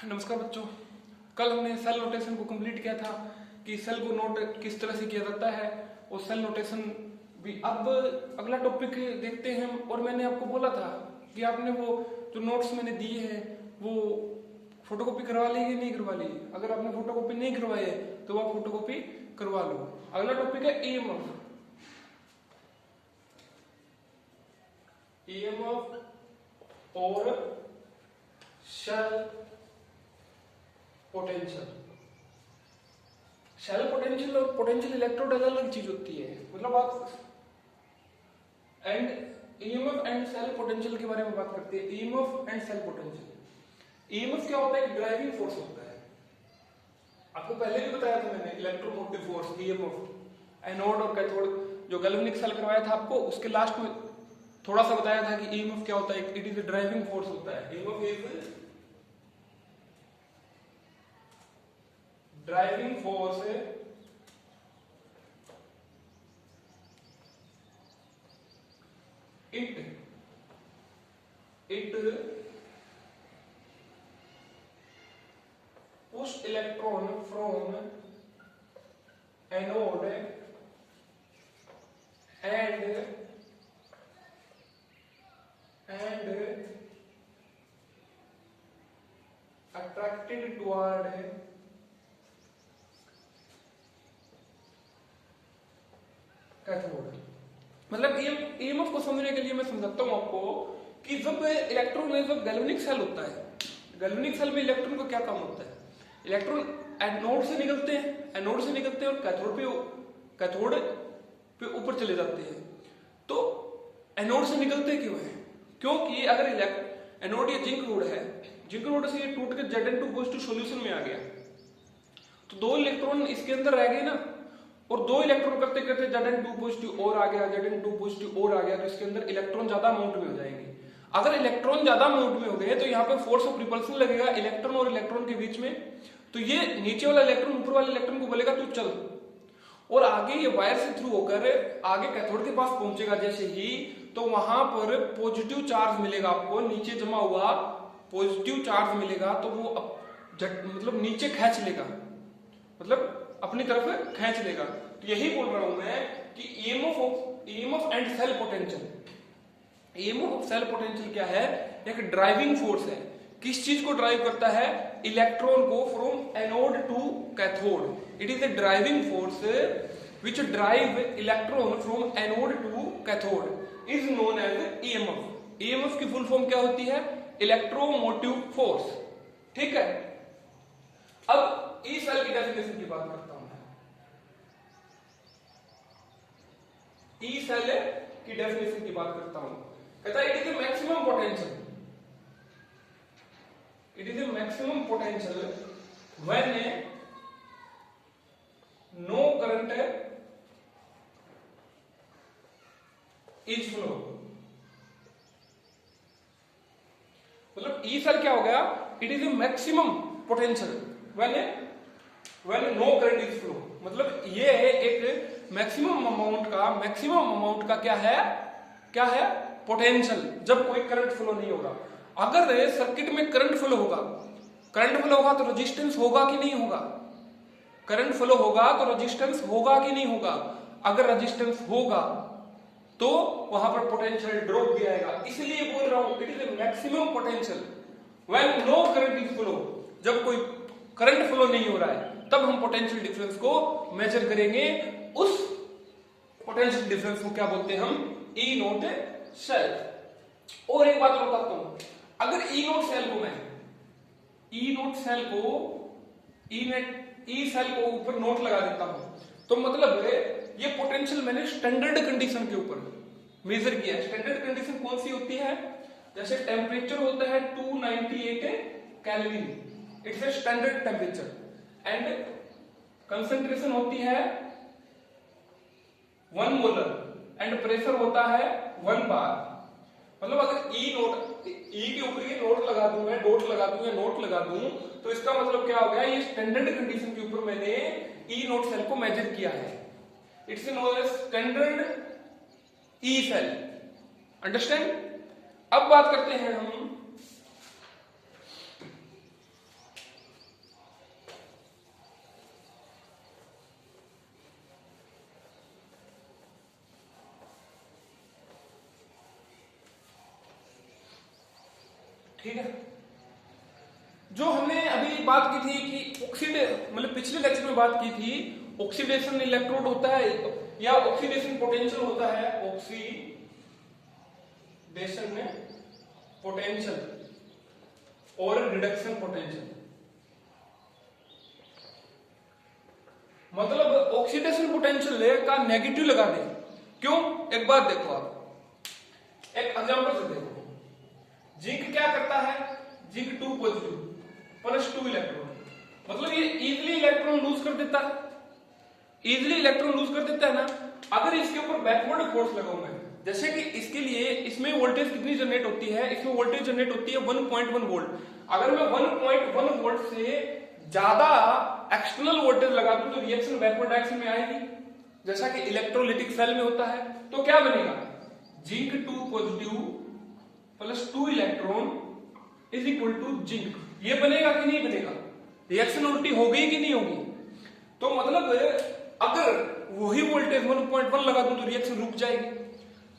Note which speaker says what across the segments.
Speaker 1: नमस्कार बच्चों। कल हमने सेल नोटेशन को कंप्लीट किया था कि सेल को नोट किस तरह से किया जाता है और सेल नोटेशन भी। अब अगला टॉपिक देखते हैं हम। और मैंने आपको बोला था कि आपने वो जो नोट्स मैंने दिए हैं वो फोटोकॉपी करवा ली कि नहीं करवा ली। अगर आपने फोटोकॉपी नहीं करवाई है तो आप फोटोकॉपी करवा लो। अगला टॉपिक है ईएमएफ। ईएमएफ और शेल पोटेंशियल। शेल पोटेंशियल और पोटेंशियल इलेक्ट्रोड अलग अलग चीज होती है। मतलब आप and EMF and cell potential के बारे में बात करते हैं। EMF and cell potential. EMF क्या होता है? एक ड्राइविंग फोर्स होता है। आपको पहले भी बताया था मैंने, इलेक्ट्रोमोटिव फोर्स ईएमएफ। एनोड और कैथोड जो गैल्वेनिक सेल करवाया था आपको, उसके लास्ट में थोड़ा सा बताया था कि ईएमएफ क्या होता है। It is a driving force होता है। EMF is driving force it push electron from anode and attracted toward cathode. मतलब ईएमएफ को समझने के लिए मैं समझाता हूं आपको कि जब इलेक्ट्रॉन में जब गैल्वेनिक सेल होता है, गैल्वेनिक सेल में इलेक्ट्रॉन का क्या काम होता है? इलेक्ट्रॉन एनोड से निकलते हैं और कैथोड पे ऊपर चले जाते हैं। तो एनोड से निकलते क्यों है? क्योंकि अगर एनोड या जिंक रोड है, जिंक रोड से ये टूट के Zn2 पॉजिटिव सॉल्यूशन में आ गया तो दो इलेक्ट्रॉन इसके अंदर रह गए ना, और दो इलेक्ट्रॉन करते करते Zn2 पॉजिटिव और आ गया, Zn2 पॉजिटिव और आ गया, तो इसके अंदर इलेक्ट्रॉन ज्यादा अमाउंट में हो जाएंगे। अगर इलेक्ट्रॉन ज्यादा अमाउंट में हो गए तो यहाँ पे फोर्स ऑफ रिपल्सन लगेगा इलेक्ट्रॉन और इलेक्ट्रॉन के बीच में। तो ये नीचे वाला इलेक्ट्रॉन ऊपर वाले इलेक्ट्रॉन को बोलेगा तू चल, और आगे ये वायर से थ्रू होकर आगे कैथोड के पास पहुंचेगा जैसे ही, तो वहां पर पॉजिटिव चार्ज मिलेगा आपको, नीचे जमा हुआ पॉजिटिव चार्ज मिलेगा। तो वो मतलब नीचे खींच लेगा, मतलब अपनी तरफ खींच लेगा। तो यही बोल रहा हूं मैं कि EMF and cell potential. EMF of cell potential क्या है? एक ड्राइविंग फोर्स है। किस चीज को ड्राइव करता है? इलेक्ट्रॉन को from anode to cathode. It is a driving force which drive electron from anode to cathode is known as EMF. EMF की फुल फॉर्म क्या होती है? Electromotive force. ठीक है। अब ई सेल की डेफिनेशन की बात करता हूं मैं। ई सेल की डेफिनेशन की बात करता हूं। कहता है it is the maximum potential, it is the maximum potential when no current is flow. मतलब ई सेल क्या हो गया? It is the maximum potential when no current is flow. मतलब ये है एक मैक्सिमम अमाउंट का क्या है पोटेंशियल, जब कोई करंट फ्लो नहीं होगा। अगर सर्किट में करंट फ्लो होगा तो रेजिस्टेंस होगा कि नहीं होगा? करंट फ्लो होगा तो रेजिस्टेंस होगा कि नहीं होगा? अगर रेजिस्टेंस होगा तो वहां पर पोटेंशियल ड्रॉप भी आएगा। इसलिए बोल रहा हूं it is a maximum potential when no current is flow. जब कोई करंट फ्लो नहीं हो रहा है तब हम पोटेंशियल डिफरेंस को मेजर करेंगे। उस पोटेंशियल डिफरेंस को क्या बोलते हैं हम? ई नोट सेल। और एक बात और बताता हूं, अगर ई नोट सेल को ऊपर नोट लगा देता हूं तो मतलब ये पोटेंशियल मैंने स्टैंडर्ड कंडीशन के ऊपर मेजर किया है। स्टैंडर्ड कंडीशन कौन सी होती है? जैसे टेम्परेचर होता है 298 kelvin, it's a standard temperature. And concentration होती है 1 मोलर एंड प्रेशर होता है 1 बार। मतलब अगर ई के ऊपर ये नोट लगा दूं या नोट लगा दूं तो इसका मतलब क्या हो गया? ये स्टैंडर्ड कंडीशन के ऊपर मैंने ई नोट सेल को मेजर किया है। It's known as standard E cell. Understand? अब बात करते हैं हम ठीक है। जो हमने अभी बात की थी कि मतलब पिछले लेक्चर में बात की थी, ऑक्सीडेशन इलेक्ट्रोड होता है या ऑक्सीडेशन पोटेंशियल होता है, ऑक्सीडेशन पोटेंशियल और रिडक्शन पोटेंशियल। मतलब ऑक्सीडेशन पोटेंशियल का नेगेटिव लगा दे। क्यों? एक बात देखो, आप एक एग्जांपल से देखो। जिंक क्या करता है? जिंक 2 पॉजिटिव प्लस 2 इलेक्ट्रॉन, मतलब ये इजीली इलेक्ट्रॉन लूज कर देता है, इजीली इलेक्ट्रॉन लूज कर देता है ना। अगर इसके ऊपर बैकवर्ड फोर्स लगाऊंगा, जैसे कि इसके लिए इसमें वोल्टेज कितनी जनरेट होती है? इसमें वोल्टेज जनरेट होती है 1.1 वोल्ट। अगर मैं 1.1 वोल्ट से ज्यादा एक्सटर्नल वोल्टेज लगा दूं तो रिएक्शन बैकवर्ड डायरेक्शन में आएगी, जैसा कि इलेक्ट्रोलिटिक सेल में होता है। तो क्या बनेगा? Zinc 2 positive plus 2 electron is equal to zinc. ये बनेगा कि नहीं बनेगा? रिएक्शन उल्टी होगी कि नहीं होगी? तो मतलब अगर वही वोल्टेज 1.1 लगा दूं तो रिएक्शन रुक जाएगी।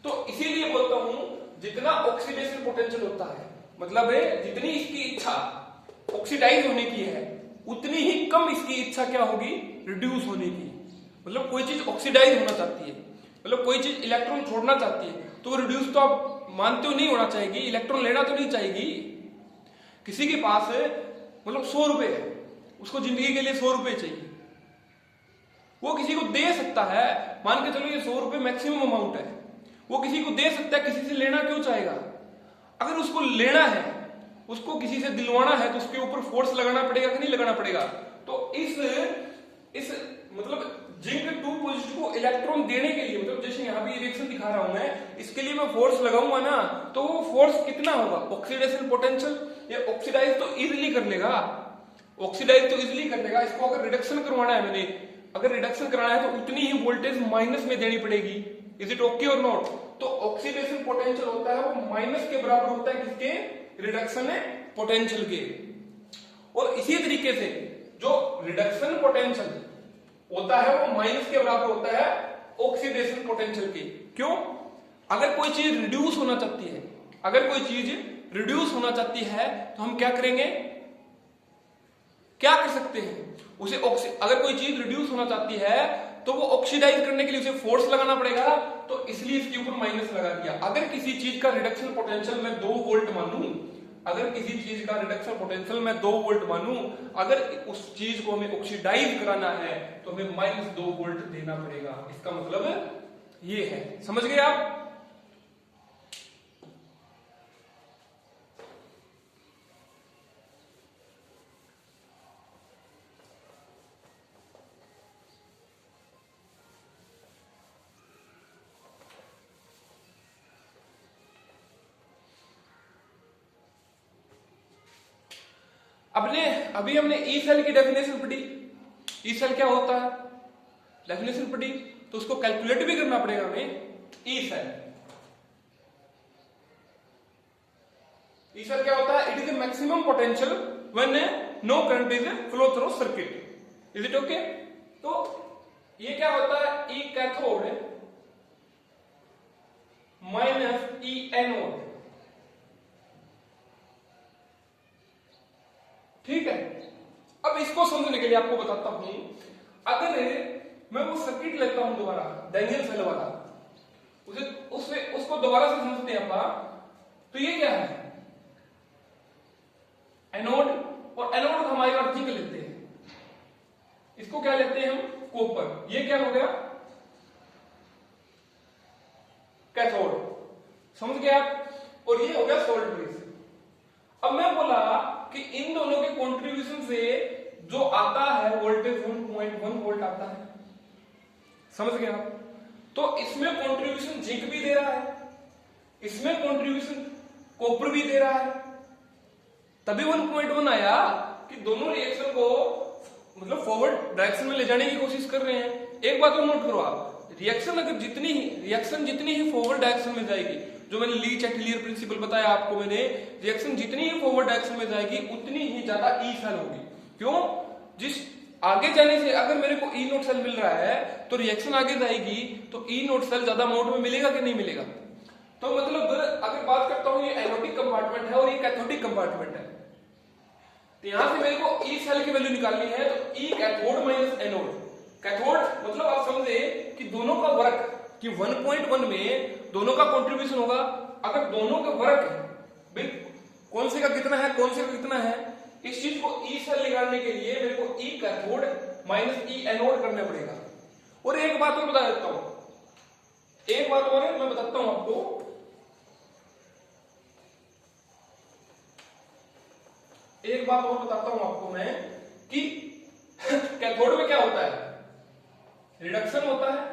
Speaker 1: तो इसीलिए बोलता हूं जितना ऑक्सीडेशन पोटेंशियल होता है, मतलब जितनी इसकी इच्छा ऑक्सीडाइज होने की है उतनी ही कम इसकी इच्छा क्या होगी? रिड्यूस होने की। मतलब कोई चीज ऑक्सीडाइज होना चाहती है, मतलब कोई चीज इलेक्ट्रॉन छोड़ना चाहती है, तो वो रिड्यूस तो आप मानते हो नहीं होना चाहिए, इलेक्ट्रॉन लेना तो नहीं चाहिए। किसी के पास मतलब 100 रुपए है, उसको जिंदगी के लिए 100 रुपए चाहिए, वो किसी को दे सकता है। मान के चलो ये 100 रुपए मैक्सिमम अमाउंट है, वो किसी को दे सकता है, किसी से लेना क्यों चाहेगा? अगर उसको लेना है, उसको किसी से दिलवाना है, तो उसके ऊपर फोर्स लगाना पड़ेगा कि नहीं लगाना पड़ेगा? तो इस मतलब जिंक 2 पॉजिटिव को इलेक्ट्रॉन देने के लिए, मतलब जैसे यहां भी रिएक्शन दिखा रहा हूं मैं, इसके लिए मैं फोर्स लगाऊंगा ना, तो वो फोर्स कितना होगा? Oxidation potential. ये ऑक्सीडाइज तो इजीली कर लेगा, ऑक्सीडाइज तो इजीली कर लेगा। इसको अगर रिडक्शन करवाना है मैंने, अगर रिडक्शन कराना है तो उतनी ही वोल्टेज माइनस में देनी पड़ेगी। इज इट ओके और नॉट? तो ऑक्सीडेशन पोटेंशियल होता है वो माइनस के बराबर होता है किसके? रिडक्शन पोटेंशियल के। और इसी तरीके से जो रिडक्शन पोटेंशियल होता है वो माइनस के बराबर होता है ऑक्सीडेशन पोटेंशियल के। क्यों? अगर कोई चीज रिड्यूस होना चाहती है, अगर कोई चीज रिड्यूस होना चाहती है तो हम क्या करेंगे? क्या कर सकते हैं उसे? अगर कोई चीज रिड्यूस होना चाहती है तो वो ऑक्सीडाइज करने के लिए उसे फोर्स लगाना पड़ेगा, तो इसलिए इसके ऊपर माइनस लगा दिया। अगर किसी चीज का रिडक्शन पोटेंशियल मैं 2 वोल्ट मानूं, अगर किसी चीज का रिडक्शन पोटेंशियल मैं 2 वोल्ट मानूं, अगर उस चीज को हमें ऑक्सीडाइज कराना है तो हमें -2 वोल्ट देना पड़ेगा। इसका मतलब ये है, समझ गए आप? अभी हमने ई सेल की डेफिनेशन पढ़ी। ई सेल क्या होता है? डेफिनेशन पढ़ी, तो उसको कैलकुलेट भी करना पड़ेगा हमें। ई सेल क्या होता है? It is a maximum potential when no current is flow through circuit. Is it okay? तो ये क्या होता है? E cathode minus E anode. ठीक है। अब इसको समझने के लिए आपको बताता हूं, अगर मैं वो सर्किट लेता हूं दोबारा डैनियल सेल वाला, उसको दोबारा से समझते हैं आप। तो ये क्या है? एनोड, और एनोड को हमारी बार जिंक लेते हैं, इसको क्या लेते हैं हम? कॉपर। ये क्या हो गया? कैथोड। समझ गए आप? और ये हो गया सोल्ट बेस। अब मैं बोला कि इन दोनों के कंट्रीब्यूशन से जो आता है वोल्टेज 1.1 वोल्ट आता है। समझ गए आप? तो इसमें कंट्रीब्यूशन जिंक भी दे रहा है, इसमें कंट्रीब्यूशन कॉपर भी दे रहा है, तभी 1.1 आया कि दोनों रिएक्शन को मतलब फॉरवर्ड डायरेक्शन में ले जाने की कोशिश कर रहे हैं। एक बात और नोट करो आप, रिएक्शन जितनी ही फॉरवर्ड डायरेक्शन में जाएगी, जो मैंने लीच एटलियर प्रिंसिपल बताया आपको मैंने, रिएक्शन जितनी ही फॉरवर्ड डायरेक्शन में जाएगी उतनी ही ज्यादा ई सेल होगी। क्यों? जिस आगे जाने से अगर मेरे को ई नोट सेल मिल रहा है तो रिएक्शन आगे जाएगी तो ई नोट सेल ज्यादा अमाउंट में मिलेगा कि नहीं मिलेगा? तो मतलब अगर बात करता हूं, ये एनोडिक कंपार्टमेंट है और ये कैथोडिक कंपार्टमेंट है। तो यहां से मेरे को ई सेल की वैल्यू निकालनी है, तो ई कैथोड माइनस एनोड। कैथोड मतलब आप समझे कि दोनों का वर्क, कि 1.1 में दोनों का कंट्रीब्यूशन होगा। अगर दोनों का वर्क कौन से का कितना है, कौन से का कितना है, इस चीज को ई सेल निकालने के लिए मेरे को ई कैथोड माइनस ई एनोड करना पड़ेगा। और एक बात और बता देता हूं, एक बात और मैं बताता हूं आपको, एक बात और बताता हूं आपको मैं कि कैथोड में क्या होता है, रिडक्शन होता है,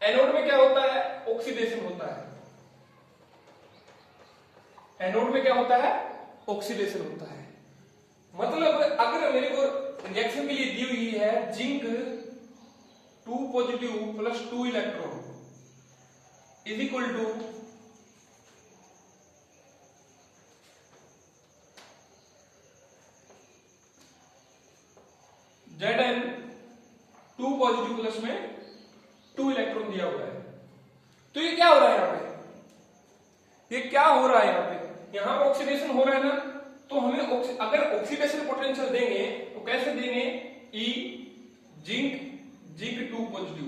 Speaker 1: एनोड में क्या होता है, ऑक्सीडेशन होता है। एनोड में क्या होता है, ऑक्सीडेशन होता है। मतलब अगर मेरे को रिएक्शन के लिए दी हुई है zinc 2 positive plus 2 electron is equal to Zn 2 positive plus में 2 इलेक्ट्रॉन दिया हुआ है, तो ये क्या हो रहा है यहां पे, ये क्या हो रहा है यहां पे, यहां पे ऑक्सीडेशन हो रहा है ना। तो हमें अगर ऑक्सीडेशन पोटेंशियल देंगे तो कैसे देंगे, ई जिंक 2 पॉजिटिव,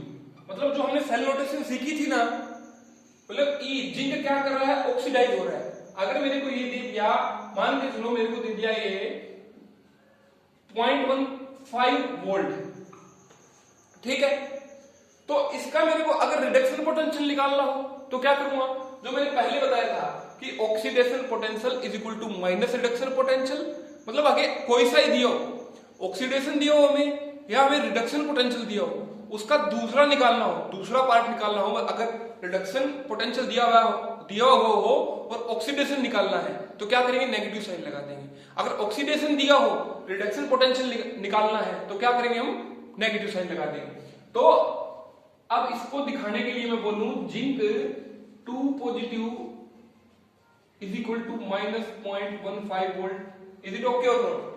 Speaker 1: मतलब जो हमने सेल नोटेशन सीखी थी ना, मतलब ई जिंक क्या कर रहा है, ऑक्सीडाइज हो रहा है। अगर मेरे को ये दे दिया, मान के चलो मेरे को दे दिया ये 0.15 वोल्ट, ठीक है, तो इसका मेरे को अगर रिडक्शन पोटेंशियल निकालना हो तो क्या करूंगा, जो मैंने पहले बताया था कि oxidation potential is equal to minus reduction potential. मतलब आगे कोई सा ही दिया हो, ऑक्सीडेशन दिया हो हमें या हमें रिडक्शन पोटेंशियल दिया हो, उसका दूसरा निकालना हो, दूसरा पार्ट निकालना हो। अगर रिडक्शन पोटेंशियल दिया हुआ हो और ऑक्सीडेशन निकालना है तो क्या करेंगे, नेगेटिव साइन लगा देंगे। अगर ऑक्सीडेशन दिया हो, रिडक्शन पोटेंशियल निकालना है तो क्या करेंगे, हम नेगेटिव साइन लगा देंगे। तो अब इसको दिखाने के लिए मैं बोलूं zinc 2 positive is equal to minus 0.15 volt, is it okay और नॉट।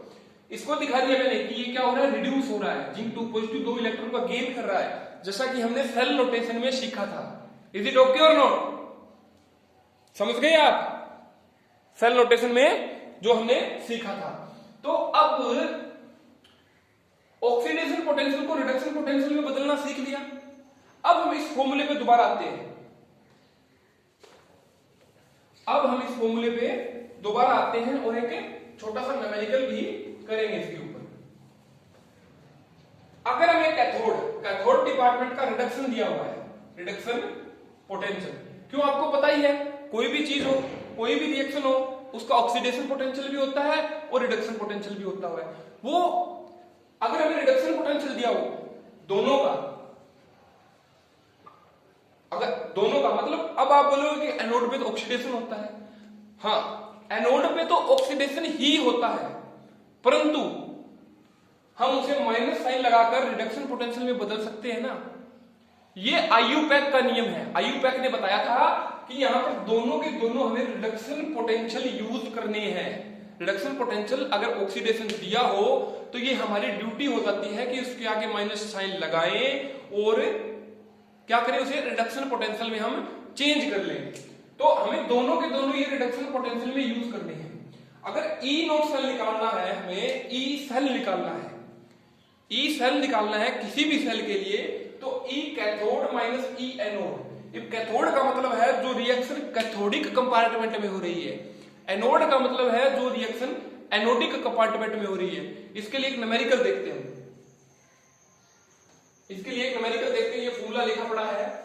Speaker 1: इसको दिखा दिया मैंने कि ये क्या हो रहा है, रिड्यूस हो रहा है, जिंक 2 पॉजिटिव 2 इलेक्ट्रॉन का गेन कर रहा है, जैसा कि हमने सेल नोटेशन में सीखा था। इज इट ओके और नॉट, समझ गए आप, सेल नोटेशन में जो हमने सीखा था। तो अब ऑक्सीडेशन पोटेंशियल को रिडक्शन पोटेंशियल में बदलना सीख लिया। अब हम इस फॉर्मूले पे दोबारा आते हैं, अब हम इस फॉर्मूले पे दोबारा आते हैं और एक छोटा सा न्यूमेरिकल भी करेंगे इसके ऊपर। अगर हमें कैथोड डिपार्टमेंट का रिडक्शन दिया हुआ है, रिडक्शन पोटेंशियल, क्यों आपको पता ही है, कोई भी चीज हो, कोई भी रिएक्शन हो, उसका ऑक्सीडेशन पोटेंशियल भी होता है और रिडक्शन पोटेंशियल भी होता है। वो अगर हमें रिडक्शन पोटेंशियल दिया हो दोनों का, अगर दोनों का मतलब, अब आप बोलोगे कि एनोड पे तो ऑक्सीडेशन होता है, हाँ एनोड पे तो ऑक्सीडेशन ही होता है, परंतु हम उसे माइनस साइन लगाकर रिडक्शन पोटेंशियल में बदल सकते हैं ना। ये आईयूपैक का नियम है। आईयूपैक ने बताया था कि यहां पर दोनों के दोनों हमें रिडक्शन पोटेंशियल यूज करने हैं। रिडक्शन पोटेंशियल अगर ऑक्सीडेशन दिया हो तो ये हमारी ड्यूटी हो जाती है कि उसके आगे माइनस साइन लगाएं और क्या करें, उसे रिडक्शन पोटेंशियल में हम चेंज कर लें। तो हमें दोनों के दोनों ये रिडक्शन पोटेंशियल में यूज करने हैं। अगर ई नोट सेल निकालना है, हमें ई सेल निकालना है, ई सेल निकालना है किसी भी सेल के लिए, तो ई cathode minus E anode. Cathode का मतलब है जो रिएक्शन कैथोडिक कंपार्टमेंट में हो रही है, एनोड का मतलब है जो रिएक्शन एनोडिक कंपार्टमेंट में हो रही है। इसके लिए एक न्यूमेरिकल देखते हैं, इसके लिए एक न्यूमेरिकल देखते हैं। ये फॉर्मूला लिखा पड़ा है,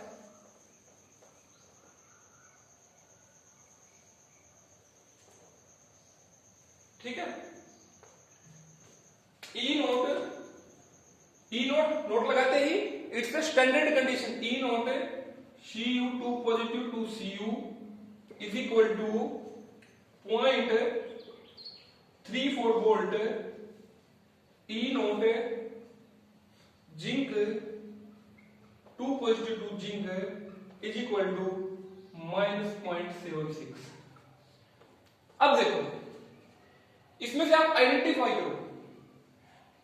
Speaker 1: ठीक है। ई नोट लगाते ही it's a standard condition, E naught Cu2 positive to Cu is equal to 0.34 volt, E naught zinc 2 positive to zinc is equal to -0.76। अब देखो इसमें से आप आइडेंटिफाई करो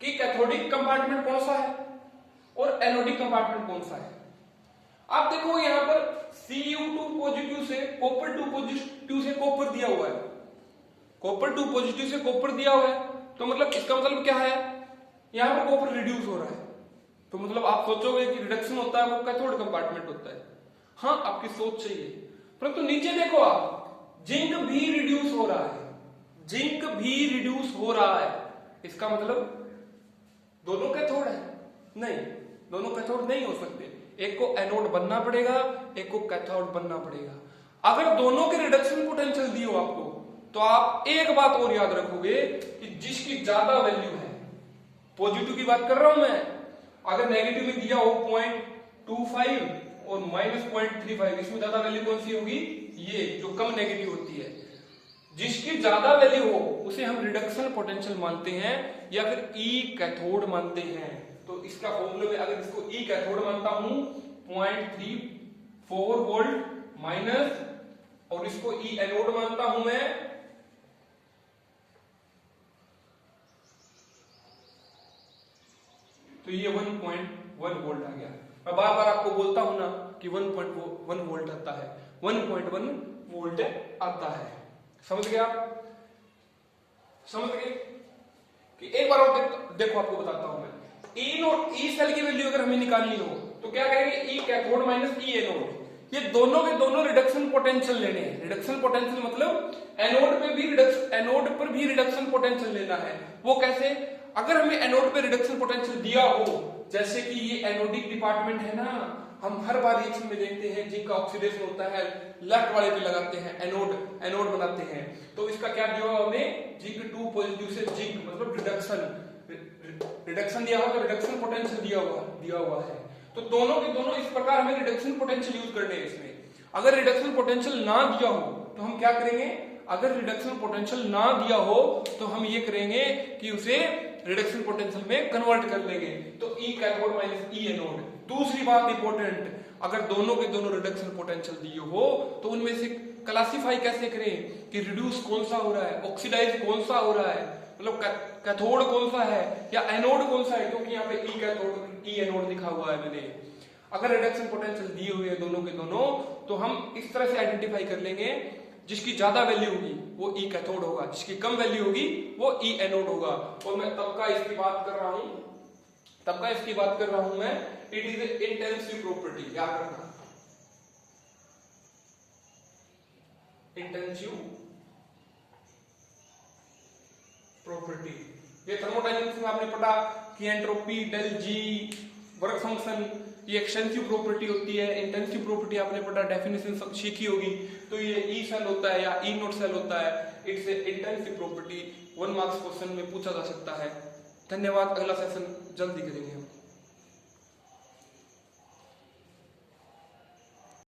Speaker 1: कि कैथोडिक कंपार्टमेंट कौन सा है और एनोडिक कंपार्टमेंट कौन सा है। आप देखो यहां पर Cu2 पॉजिटिव से कॉपर 2 पॉजिटिव से कॉपर दिया हुआ है, कॉपर 2 पॉजिटिव से कॉपर दिया हुआ है, तो मतलब इसका मतलब क्या है, यहाँ पर कॉपर रिड्यूस हो रहा है। तो मतलब आप सोचोगे कि रिडक्शन होता है वो कैथोड कंपार्टमेंट होता है। हाँ, आपकी सोच सही है, परंतु नीचे देखो आप, जिंक भी रिड्यूस हो रहा है, जिंक भी रिड्यूस हो रहा है। इसका मतलब दोनों कैथोड है? नहीं, दोनों कैथोड नहीं हो सकते, एक को एनोड बनना पड़ेगा, एक को कैथोड बनना पड़ेगा। अगर दोनों के रिडक्शन पोटेंशियल दिए हो आपको, तो आप एक बात और याद रखोगे कि जिसकी ज्यादा वैल्यू है, पॉजिटिव की बात कर रहा हूं मैं, अगर नेगेटिव में दिया हो 0.25 और -0.35, इसमें ज्यादा वैल्यू कौन सी होगी? ये जो कम नेगेटिव होती है। जिसकी ज्यादा वैल्यू हो उसे हम रिडक्शन पोटेंशियल मानते हैं या फिर ई कैथोड मानते हैं। तो इसका फॉर्मूले में अगर इसको ई कैथोड मानता हूं 0.34 वोल्ट माइनस, और इसको ई एनोड मानता हूं मैं तो ये 1.1 वोल्ट आ गया। मैं बार बार आपको बोलता हूं ना कि 1.1 वोल्ट आता है, 1.1 वोल्ट आता है। समझ गए आप? समझ गए कि एक बार और देखो आपको बताता हूं मैं, ई नोड, ई सेल की वैल्यू अगर हमें निकालनी हो तो क्या करेंगे? ई कैथोड माइनस ई एनोड, ये दोनों के दोनों रिडक्शन पोटेंशियल लेने हैं। रिडक्शन पोटेंशियल मतलब एनोड पे भी रिडक्शन, एनोड पर भी रिडक्शन पोटेंशियल लेना है। वो कैसे? अगर हमें एनोड पे रिडक्शन पोटेंशियल दिया हो, जैसे कि ये एनोडिक डिपार्टमेंट है ना, हम हर बार रिएक्शन में देखते हैं जिंक का ऑक्सीडेशन होता है, लेफ्ट वाले पे लगाते हैं, एनोड बनाते हैं। तो इसका क्या दिया हुआ हमें? जिंक 2 पॉजिटिव से जिंक मतलब रिडक्शन दिया हुआ, तो रिडक्शन पोटेंशियल दिया हुआ है। तो दोनों के दोनों इस प्रकार हमें रिडक्शन पोटेंशियल यूज करने हैं इसमें। अगर रिडक्शन पोटेंशियल ना दिया हो तो हम क्या करेंगे? अगर रिडक्शन पोटेंशियल ना दिया हो तो हम ये करेंगे कि उसे रिडक्शन पोटेंशियल में कन्वर्ट कर लेंगे। तो ई कैथोड माइनस ई एनोड। दूसरी बात इंपॉर्टेंट, अगर दोनों के दोनों रिडक्शन पोटेंशियल दिए हो तो उनमें से क्लासिफाई कैसे करें कि रिड्यूस कौन सा हो रहा है, ऑक्सीडाइज कौन सा हो रहा है, मतलब कैथोड कौन सा है या एनोड कौन सा है, क्योंकि यहाँ पे ई कैथोड ई एनोड लिखा हुआ है मैंने। अगर रिडक्शन पोटेंशियल दिए हुए हैं दोनों के दोनों, तो हम इस तरह से आइडेंटिफाई कर लेंगे, जिसकी ज्यादा वैल्यू होगी वो ई कैथोड होगा, जिसकी कम वैल्यू होगी वो ई एनोड होगा। और मैं तब का इसकी बात कर रहा हूं मैं, it is A intensive property, याद रखना, इंटेंसिव प्रॉपर्टी। ये थर्मोडायनेमिक्स में आपने पढ़ा कि एंट्रोपी, डेल जी, वर्क फंक्शन, ये एक्सटेंसिव प्रॉपर्टी होती है। इंटेंसिव प्रॉपर्टी आपने पढ़ा, डेफिनेशन सब सीखी होगी। तो ये ई सेल होता है या ई नोड सेल होता है, it's a intensive property. 1 marks question में पूछा जा सकता है। धन्यवाद, अगला सेशन जल्दी करेंगे हम।